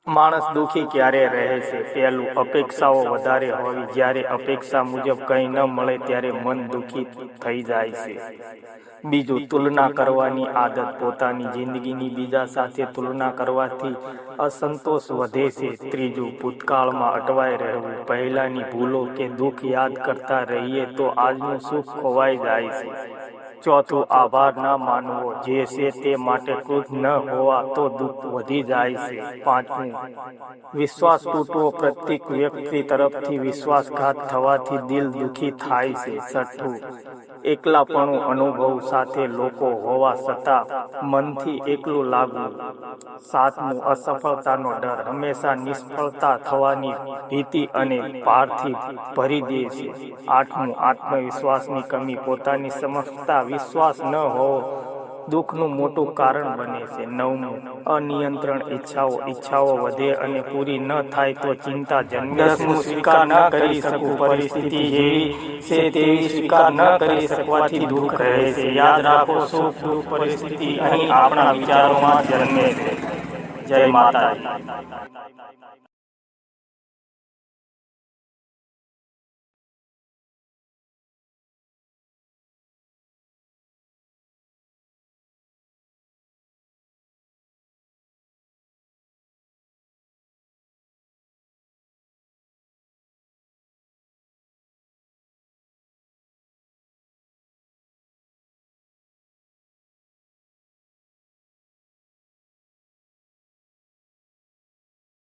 માણસ દુઃખી ક્યારે રહે છે? પહેલું, અપેક્ષાઓ વધારે હોવી. જ્યારે અપેક્ષા મુજબ કંઈ ન મળે ત્યારે મન દુઃખી થઈ જાય છે. બીજું, તુલના કરવાની આદત. પોતાની જિંદગીની બીજા સાથે તુલના કરવાથી અસંતોષ વધે છે. ત્રીજું, ભૂતકાળમાં અટવાઈ રહેવું. પહેલાની ભૂલો કે દુઃખ યાદ કરતા રહીએ તો આજનું સુખ ખોવાઈ જાય છે. ચોથું, આભાર ન માનવો. જે છે તે માટે ખુશ ન હોવા તો દુઃખ વધી જાય છે. પાંચમું, વિશ્વાસ તૂટવો. પ્રત્યેક વ્યક્તિ તરફથી વિશ્વાસઘાત થવાથી દિલ દુઃખી થાય છે. છઠ્ઠું, એકલાપણું અનુભવ. સાથે લોકો હોવા છતાં મનથી એકલું લાગવું. સાતમું, અસફળતાનો ડર. હંમેશા નિષ્ફળતા થવાની ભીતિ અને ભારથી ભરી દે છે. આઠમું, આત્મવિશ્વાસની કમી. પોતાની ક્ષમતા વિશ્વાસ ન હોવો દુઃખનું મોટું કારણ બને છે. નવમું, અનિયંત્રણ ઈચ્છાઓ. ઈચ્છાઓ વધે અને પૂરી ન થાય તો ચિંતા જન્મે. દસમું, સ્વીકાર ન કરી શકવું. પરિસ્થિતિ જેવી છે તેવી સ્વીકાર ન કરી શકવાથી દુઃખ રહે છે. યાદ રાખો, સુખ દુઃખ પરિસ્થિતિ અહીં આપણા વિચારોમાં જન્મે છે. જય માતાજી.